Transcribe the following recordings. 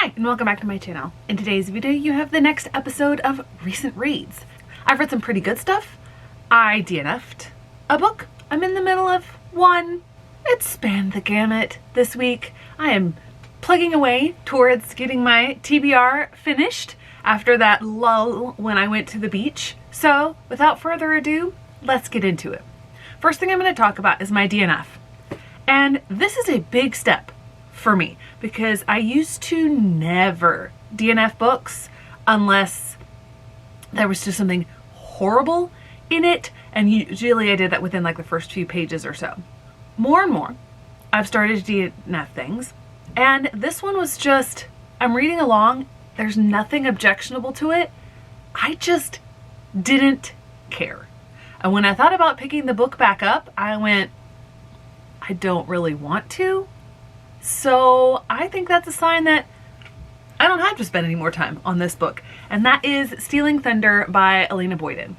Hi, and welcome back to my channel. In today's video, you have the next episode of Recent Reads. I've read some pretty good stuff. I DNF'd a book. I'm in the middle of one. It spanned the gamut this week. I am plugging away towards getting my TBR finished after that lull when I went to the beach. So, without further ado, let's get into it. First thing I'm going to talk about is my DNF. And this is a big step for me because I used to never DNF books unless there was just something horrible in it, and usually I did that within like the first few pages or so. More and more, I've started to DNF things, and this one was just, I'm reading along, there's nothing objectionable to it, I just didn't care. And when I thought about picking the book back up, I went, I don't really want to. So I think that's a sign that I don't have to spend any more time on this book. And that is Stealing Thunder by Elena Boyden.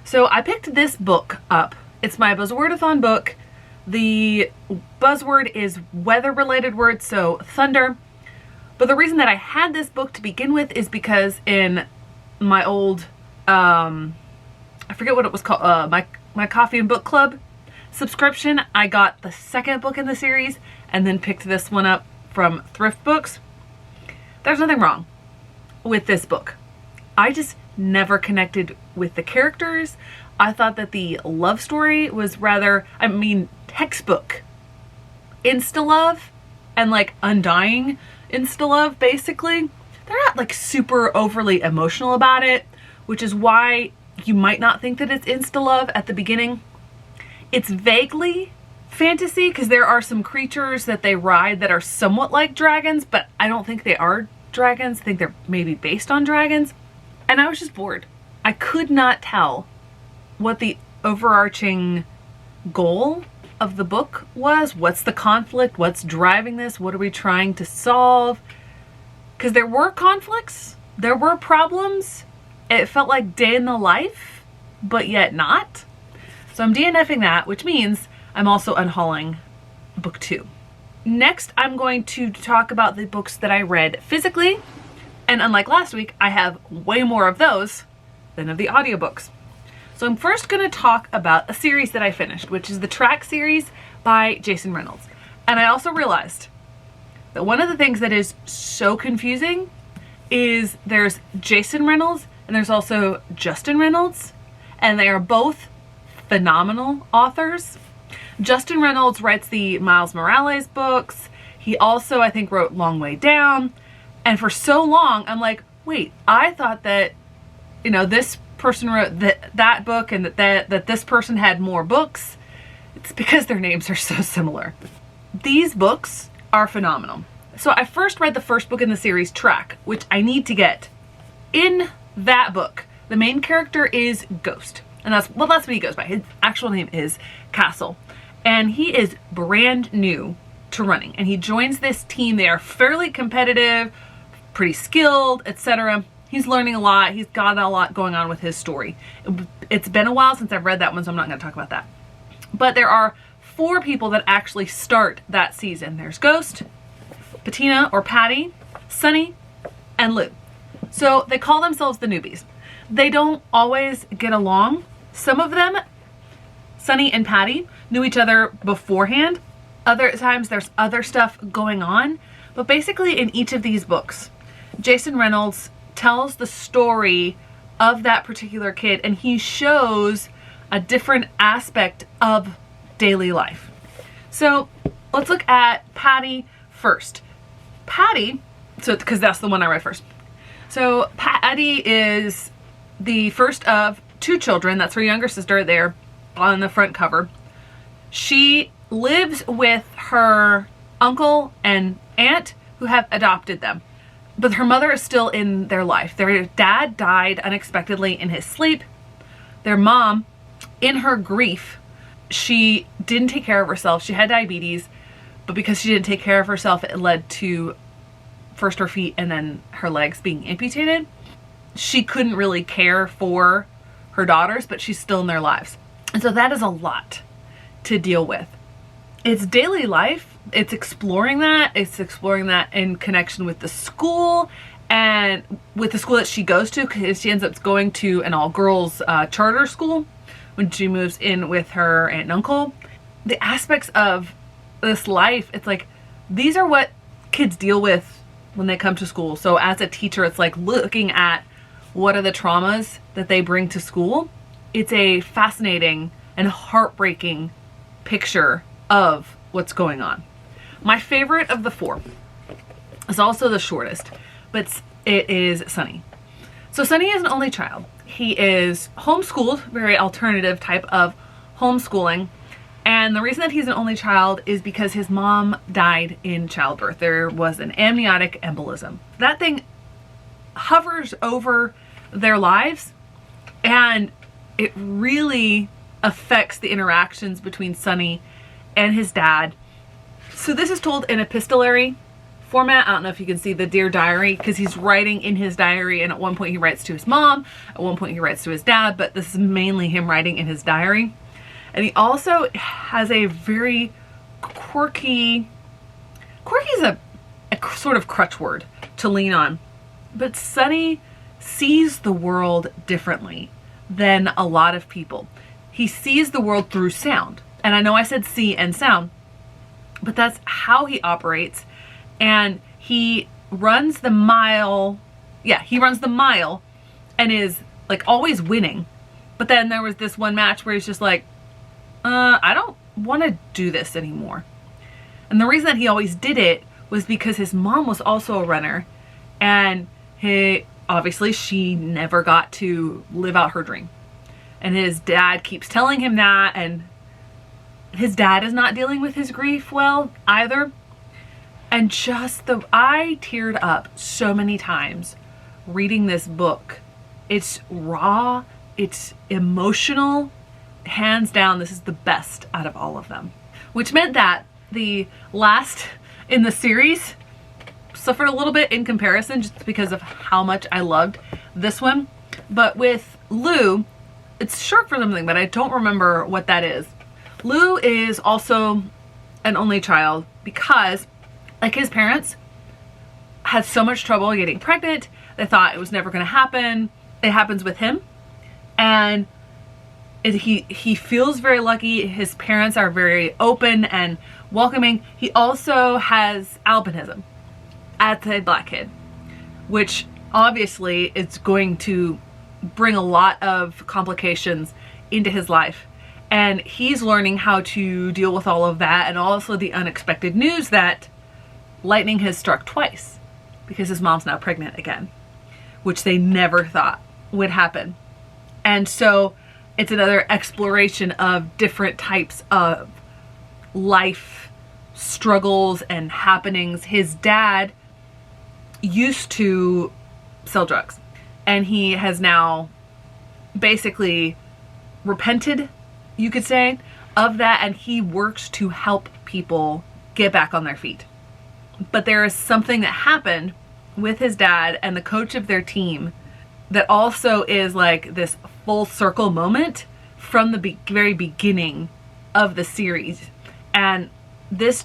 So I picked this book up. It's my Buzzwordathon book. The buzzword is weather-related words, so thunder. But the reason that I had this book to begin with is because in my old, I forget what it was called, my coffee and book club subscription, I got the second book in the series and then picked this one up from Thrift Books. There's nothing wrong with this book. I just never connected with the characters. I thought that the love story was rather, textbook insta-love and like undying insta-love basically. They're not like super overly emotional about it, which is why you might not think that it's insta-love at the beginning. It's vaguely fantasy because there are some creatures that they ride that are somewhat like dragons, but I don't think they are dragons. I think they're maybe based on dragons. And I was just bored. I could not tell what the overarching goal of the book was. What's the conflict? What's driving this? What are we trying to solve? Because there were conflicts. There were problems. It felt like day in the life, but yet not. So I'm DNFing that, which means I'm also unhauling book 2. Next, I'm going to talk about the books that I read physically. And unlike last week, I have way more of those than of the audiobooks. So I'm first going to talk about a series that I finished, which is the Track series by Jason Reynolds. And I also realized that one of the things that is so confusing is there's Jason Reynolds and there's also Justin Reynolds, and they are both phenomenal authors. Justin Reynolds writes the Miles Morales books. He also, I think, wrote Long Way Down. And for so long, I'm like, wait, I thought that, this person wrote that book and that this person had more books. It's because their names are so similar. These books are phenomenal. So I first read the first book in the series, Track, which I need to get. In that book, the main character is Ghost. And that's what he goes by. His actual name is Castle. And he is brand new to running. And he joins this team. They are fairly competitive, pretty skilled, etc. He's learning a lot. He's got a lot going on with his story. It's been a while since I've read that one, so I'm not going to talk about that. But there are 4 people that actually start that season. There's Ghost, Patina or Patty, Sunny, and Lou. So they call themselves the newbies. They don't always get along. Some of them, Sunny and Patty, knew each other beforehand. Other times there's other stuff going on. But basically in each of these books, Jason Reynolds tells the story of that particular kid, and he shows a different aspect of daily life. So let's look at Patty first. Patty, because that's the one I read first. So Patty is the first of 2 children. That's her younger sister there on the front cover. She lives with her uncle and aunt who have adopted them. But her mother is still in their life. Their dad died unexpectedly in his sleep. Their mom, in her grief, she didn't take care of herself. She had diabetes, but because she didn't take care of herself, it led to first her feet and then her legs being amputated. She couldn't really care for her daughters, but she's still in their lives. And so that is a lot to deal with. it's daily life. It's exploring that. It's exploring that in connection with the school and with the school that she goes to, because she ends up going to an all-girls charter school when she moves in with her aunt and uncle. The aspects of this life, it's like, these are what kids deal with when they come to school. So as a teacher, it's like looking at what are the traumas that they bring to school. It's a fascinating and heartbreaking picture of what's going on. My favorite of the four is also the shortest, but it is Sonny. So Sonny is an only child. He is homeschooled, very alternative type of homeschooling. And the reason that he's an only child is because his mom died in childbirth. There was an amniotic embolism. That thing hovers over their lives, and it really affects the interactions between Sonny and his dad. So this is told in epistolary format. I don't know if you can see the Dear Diary, because he's writing in his diary, and at one point he writes to his mom, at one point he writes to his dad, but this is mainly him writing in his diary. And he also has a very quirky is a sort of crutch word to lean on, but Sonny sees the world differently than a lot of people. He sees the world through sound. And I know I said see and sound, but that's how he operates. And he runs the mile. Yeah, he runs the mile and is like always winning. But then there was this one match where he's just like, I don't want to do this anymore. And the reason that he always did it was because his mom was also a runner, and obviously she never got to live out her dream. And his dad keeps telling him that, and his dad is not dealing with his grief well either. And I teared up so many times reading this book. It's raw, it's emotional. Hands down, this is the best out of all of them. Which meant that the last in the series suffered a little bit in comparison, just because of how much I loved this one. But with Lou, it's short for something, but I don't remember what that is. Lou is also an only child because, like his parents, had so much trouble getting pregnant. They thought it was never going to happen. It happens with him. And he feels very lucky. His parents are very open and welcoming. He also has albinism as a black kid, which obviously is going to bring a lot of complications into his life. And he's learning how to deal with all of that, and also the unexpected news that lightning has struck twice because his mom's now pregnant again, which they never thought would happen. And so it's another exploration of different types of life struggles and happenings. His dad used to sell drugs, and he has now basically repented, you could say, of that, and he works to help people get back on their feet. But there is something that happened with his dad and the coach of their team that also is like this full circle moment from the very beginning of the series. And this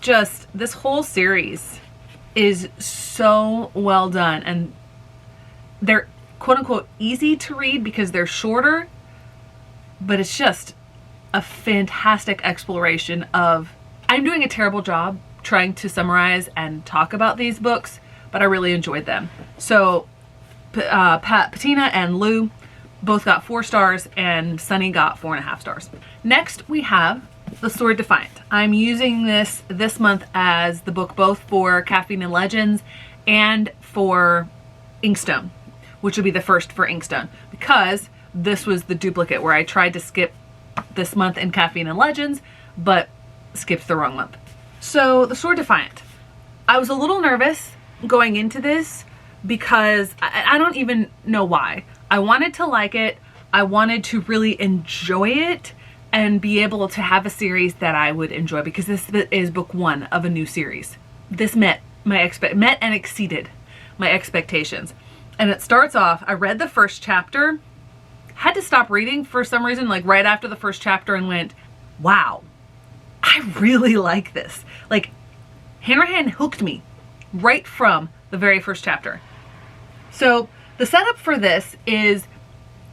whole series is so well done, and they're quote unquote easy to read because they're shorter, but it's just a fantastic exploration of, I'm doing a terrible job trying to summarize and talk about these books, but I really enjoyed them. So Patina and Lou both got 4 stars, and Sonny got 4.5 stars. Next we have The Sword Defiant. I'm using this month as the book both for Caffeine and Legends and for Inkstone, which will be the first for Inkstone, because this was the duplicate where I tried to skip this month in Caffeine and Legends, but skipped the wrong month. So The Sword Defiant. I was a little nervous going into this because I don't even know why. I wanted to like it. I wanted to really enjoy it and be able to have a series that I would enjoy, because this is book 1 of a new series. This met and exceeded my expectations. And it starts off, I read the first chapter, had to stop reading for some reason, like right after the first chapter, and went, wow, I I really like this. Like, Hanrahan hooked me right from the very first chapter. So the setup for this is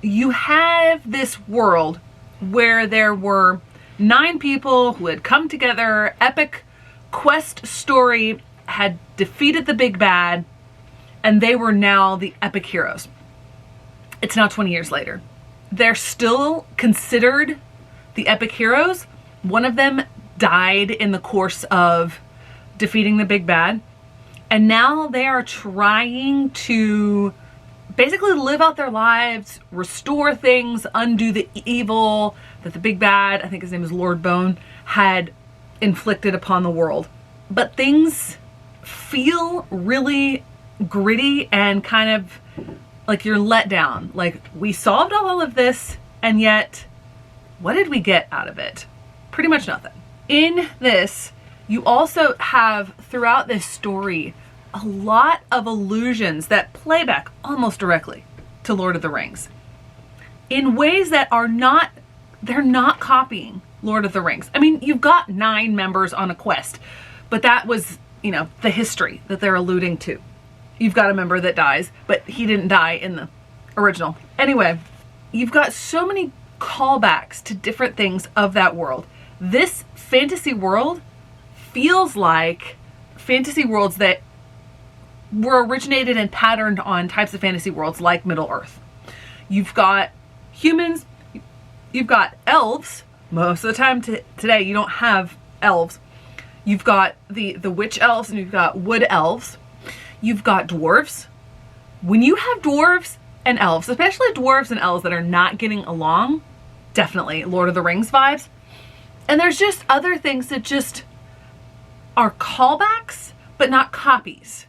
you have this world where there were 9 people who had come together, epic quest story, had defeated the big bad, and they were now the epic heroes. It's now 20 years later. They're still considered the epic heroes. One of them died in the course of defeating the big bad, and now they are trying to basically live out their lives, restore things, undo the evil that the big bad, I think his name is Lord Bone, had inflicted upon the world. But things feel really gritty and kind of like you're let down. Like, we solved all of this, and yet what did we get out of it? Pretty much nothing. In this, you also have throughout this story a lot of allusions that play back almost directly to Lord of the Rings in ways that are not, they're not copying Lord of the Rings. I mean, you've got 9 members on a quest, but that was, the history that they're alluding to. You've got a member that dies, but he didn't die in the original. Anyway, you've got so many callbacks to different things of that world. This fantasy world feels like fantasy worlds that were originated and patterned on types of fantasy worlds like Middle-earth. You've got humans, you've got elves. Most of the time today you don't have elves. You've got the witch elves, and you've got wood elves. You've got dwarves. When you have dwarves and elves, especially dwarves and elves that are not getting along, definitely Lord of the Rings vibes. And there's just other things that just are callbacks, but not copies.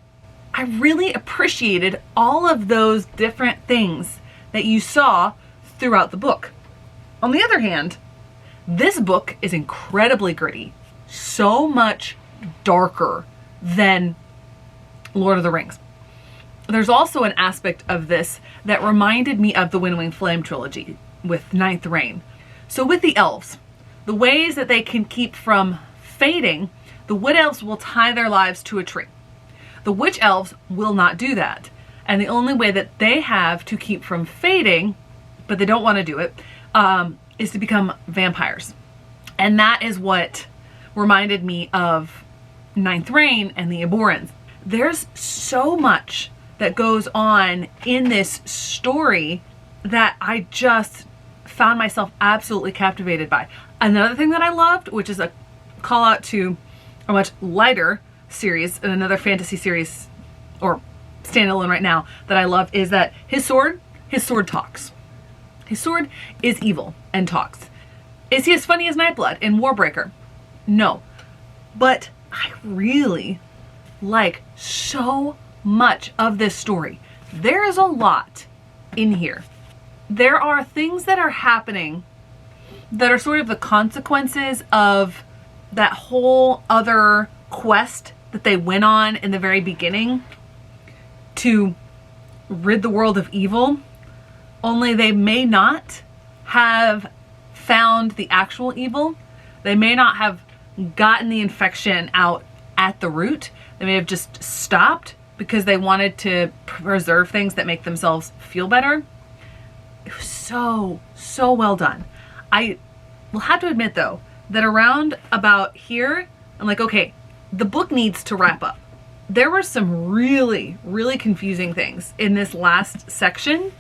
I really appreciated all of those different things that you saw throughout the book. On the other hand, this book is incredibly gritty, so much darker than Lord of the Rings. There's also an aspect of this that reminded me of the Wind Winged Flame trilogy with Ninth Reign. So with the elves, the ways that they can keep from fading, the wood elves will tie their lives to a tree. The witch elves will not do that. And the only way that they have to keep from fading, but they don't want to do it, is to become vampires. And that is what reminded me of Ninth Reign and the Eborans. There's so much that goes on in this story that I just found myself absolutely captivated by. Another thing that I loved, which is a call out to a much lighter series and another fantasy series, or standalone right now, that I love, is that his sword talks. His sword is evil and talks. Is he as funny as Nightblood in Warbreaker? No. But I really like so much of this story. There is a lot in here. There are things that are happening that are sort of the consequences of that whole other quest that they went on in the very beginning to rid the world of evil, only they may not have found the actual evil. They may not have gotten the infection out at the root. They may have just stopped because they wanted to preserve things that make themselves feel better. It was so well done. I will have to admit though, that around about here, I'm like, okay, the book needs to wrap up. There were some really confusing things in this last section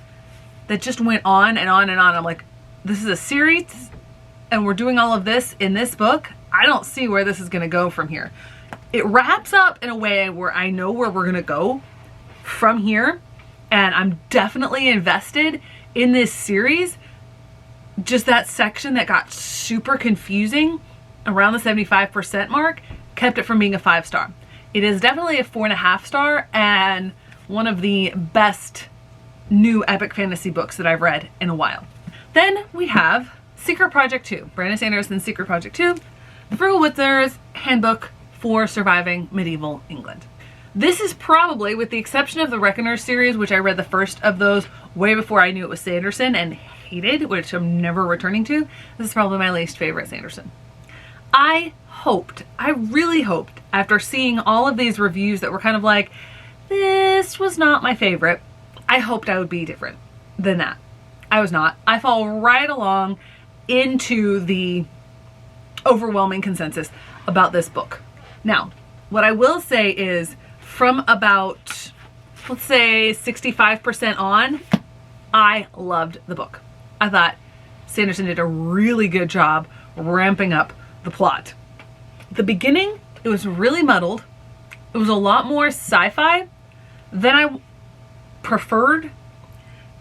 that just went on and on and on. I'm like, this is a series and we're doing all of this in this book. I don't see where this is going to go from here. It wraps up in a way where I know where we're going to go from here, and I'm definitely invested in this series. Just that section that got super confusing around the 75% mark kept it from being a 5-star. It is definitely a 4.5 star and one of the best new epic fantasy books that I've read in a while. Then we have Secret Project 2, Brandon Sanderson's Secret Project 2, the Frugalwitzer's Handbook for Surviving Medieval England. This is probably, with the exception of the Reckoner series, which I read the first of those way before I knew it was Sanderson and hated, which I'm never returning to, this is probably my least favorite Sanderson. I really hoped, after seeing all of these reviews that were kind of like, this was not my favorite, I hoped I would be different than that. I was not. I fall right along into the overwhelming consensus about this book. Now, what I will say is, from about, let's say 65% on, I loved the book. I thought Sanderson did a really good job ramping up the plot. The beginning, it was really muddled. It was a lot more sci-fi than I preferred.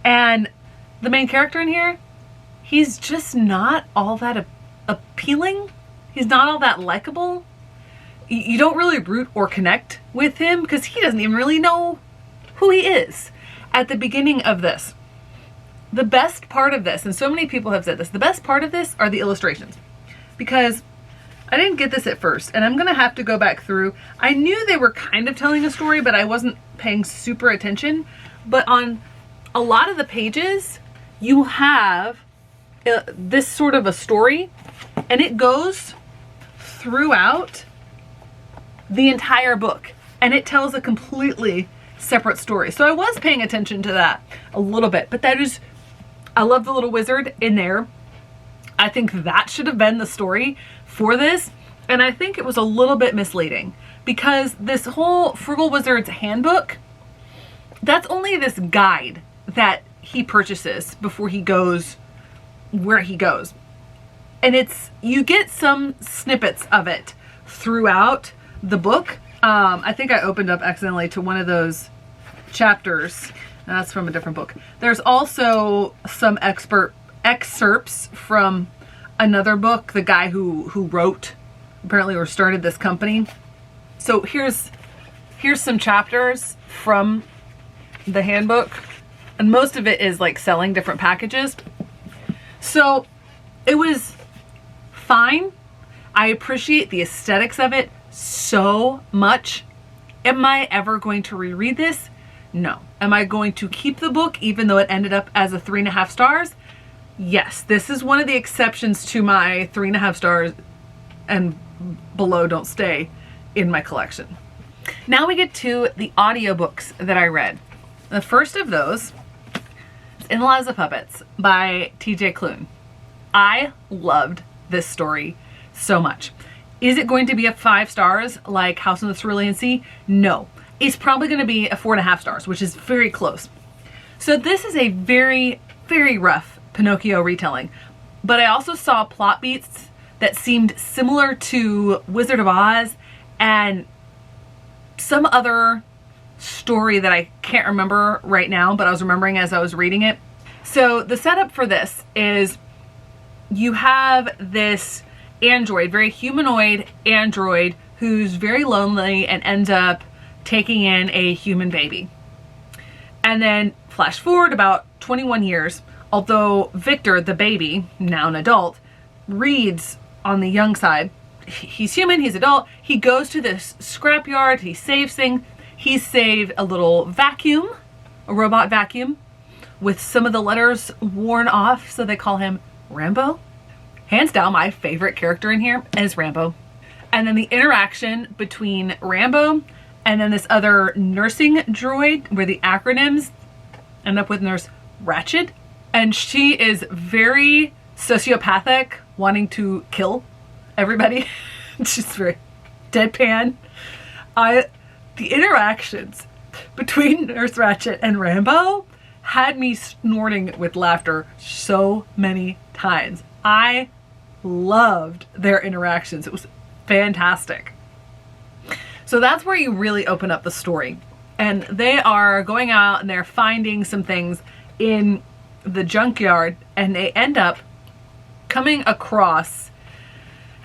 And the main character in here, he's just not all that appealing. He's not all that likable. You don't really root or connect with him because he doesn't even really know who he is at the beginning of this. The best part of this, and so many people have said this, the best part of this are the illustrations. Because I didn't get this at first, and I'm going to have to go back through. I knew they were kind of telling a story, but I wasn't paying super attention. But on a lot of the pages, you have this sort of a story, and it goes throughout the entire book, and it tells a completely separate story. So I was paying attention to that a little bit, but I love the little wizard in there. I think that should have been the story for this, and I think it was a little bit misleading because this whole Frugal Wizard's Handbook, that's only this guide that he purchases before he goes where he goes. And you get some snippets of it throughout the book. I think I opened up accidentally to one of those chapters. That's from a different book. There's also some excerpts from another book, the guy who wrote, apparently, or started this company. So here's some chapters from the handbook, and most of it is like selling different packages. So it was fine. I appreciate the aesthetics of it so much. Am I ever going to reread this? No. Am I going to keep the book even though it ended up as a 3.5 stars? Yes. This is one of the exceptions to my 3.5 stars and below don't stay in my collection. Now we get to the audiobooks that I read. The first of those is In the Lives of Puppets by TJ Klune. I loved this story so much. Is it going to be a 5 stars like House on the Cerulean Sea? No. It's probably going to be a 4.5 stars, which is very close. So this is a very, very rough Pinocchio retelling. But I also saw plot beats that seemed similar to Wizard of Oz and some other story that I can't remember right now, but I was remembering as I was reading it. So the setup for this is you have this android, very humanoid android, who's very lonely and ends up taking in a human baby. And then flash forward about 21 years, although Victor, the baby, now an adult, reads on the young side. He's human, he's adult. He goes to this scrapyard, he saves things. He saved a little vacuum, a robot vacuum, with some of the letters worn off, so they call him Rambo. Hands down, my favorite character in here is Rambo. And then the interaction between Rambo and then this other nursing droid, where the acronyms end up with Nurse Ratched. And she is very sociopathic, wanting to kill everybody. She's very deadpan. The interactions between Nurse Ratched and Rambo had me snorting with laughter so many times. I loved their interactions. It was fantastic. So that's where you really open up the story. And they are going out and they're finding some things in the junkyard, and they end up coming across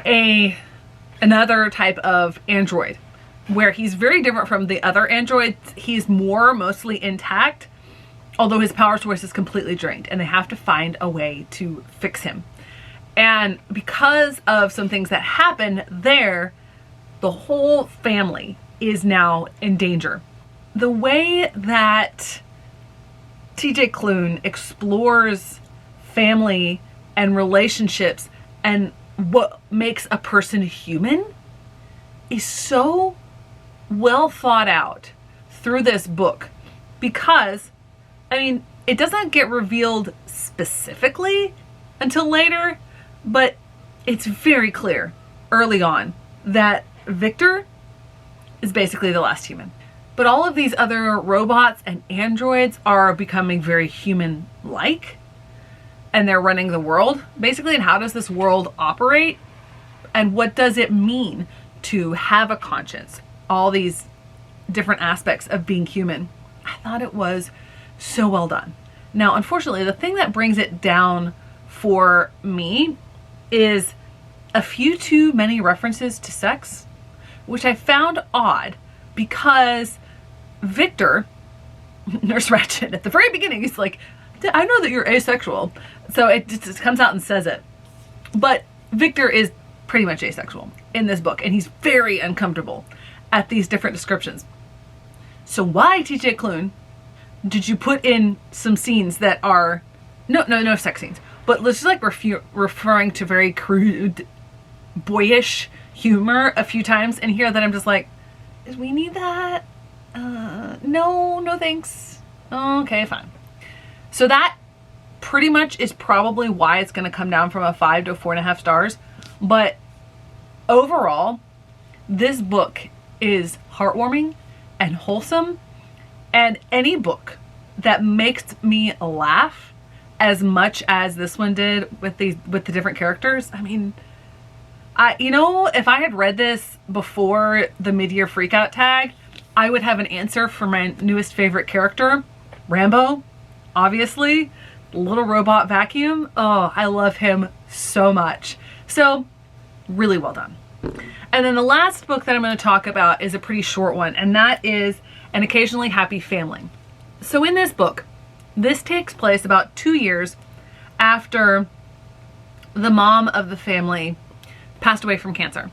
another type of android, where he's very different from the other androids. He's mostly intact, although his power source is completely drained, and they have to find a way to fix him. And because of some things that happen there, the whole family is now in danger. The way that TJ Klune explores family and relationships and what makes a person human is so well thought out through this book, because, I mean, it doesn't get revealed specifically until later, but it's very clear early on that Victor is basically the last human. But all of these other robots and androids are becoming very human-like, and they're running the world, basically. And how does this world operate? And what does it mean to have a conscience? All these different aspects of being human. I thought it was so well done. Now, unfortunately, the thing that brings it down for me is a few too many references to sex, which I found odd, because Victor, Nurse Ratched, at the very beginning, he's like, I know that you're asexual. So it just comes out and says it. But Victor is pretty much asexual in this book, and he's very uncomfortable at these different descriptions. So why, TJ Klune, did you put in some scenes that are no sex scenes, but let's just like referring to very crude, boyish humor a few times in here that I'm just like, do we need that? No thanks. Okay, fine. So that pretty much is probably why it's going to come down from a 5 to 4.5 stars. But overall, this book is heartwarming and wholesome, and any book that makes me laugh as much as this one did with the different characters. I mean, if I had read this before the mid-year freakout tag, I would have an answer for my newest favorite character, Rambo, obviously. Little robot vacuum. Oh, I love him so much. So, really well done. And then the last book that I'm going to talk about is a pretty short one, and that is An Occasionally Happy Family. So in this book, this takes place about 2 years after the mom of the family passed away from cancer.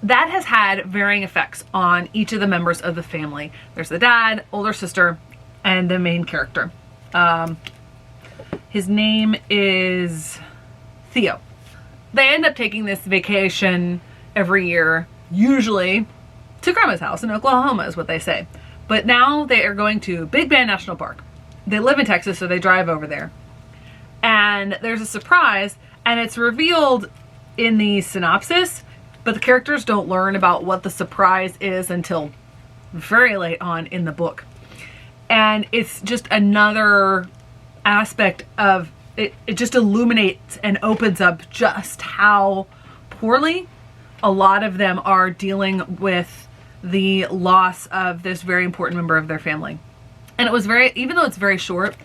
That has had varying effects on each of the members of the family. There's the dad, older sister, and the main character. His name is Theo. They end up taking this vacation every year, usually to Grandma's house in Oklahoma is what they say. But now they are going to Big Bend National Park. They live in Texas, so they drive over there. And there's a surprise, and it's revealed in the synopsis, but the characters don't learn about what the surprise is until very late on in the book. And it's just another aspect of it. It just illuminates and opens up just how poorly a lot of them are dealing with the loss of this very important member of their family. And it was even though it's very short,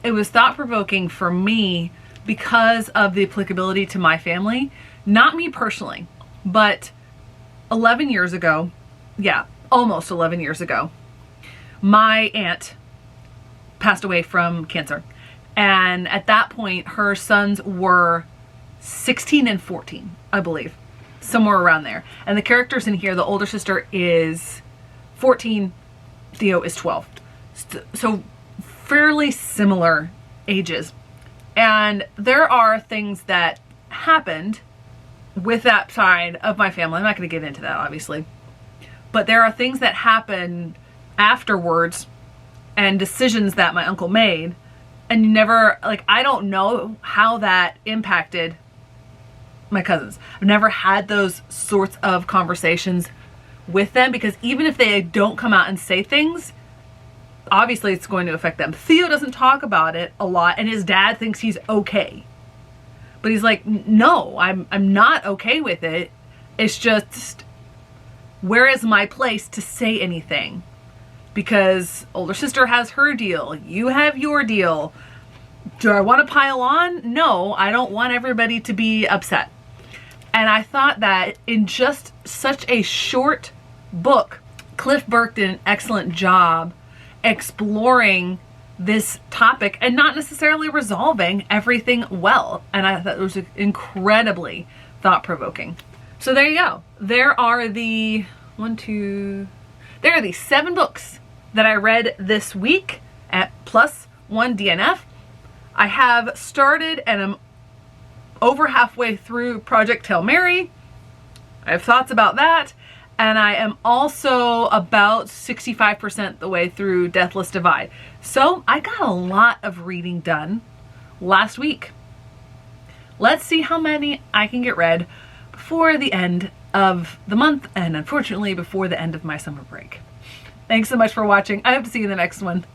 it was thought-provoking for me because of the applicability to my family. Not me personally, but 11 years ago, almost 11 years ago, my aunt passed away from cancer. And at that point, her sons were 16 and 14, I believe. Somewhere around there. And the characters in here, the older sister is 14, Theo is 12. So fairly similar ages. And there are things that happened with that side of my family. I'm not going to get into that, obviously. But there are things that happen afterwards and decisions that my uncle made. And you never, I don't know how that impacted my cousins. I've never had those sorts of conversations with them, because even if they don't come out and say things, obviously it's going to affect them. Theo doesn't talk about it a lot, and his dad thinks he's okay. But he's like, no, I'm not okay with it. It's just, where is my place to say anything? Because older sister has her deal. You have your deal. Do I want to pile on? No, I don't want everybody to be upset. And I thought that in just such a short book, Cliff Burke did an excellent job exploring this topic and not necessarily resolving everything well. And I thought it was incredibly thought-provoking. So there you go. There are the 7 books that I read this week at +1 DNF. I have started and I'm over halfway through Project Hail Mary. I have thoughts about that. And I am also about 65% the way through Deathless Divide. So I got a lot of reading done last week. Let's see how many I can get read before the end of the month, and unfortunately before the end of my summer break. Thanks so much for watching. I hope to see you in the next one.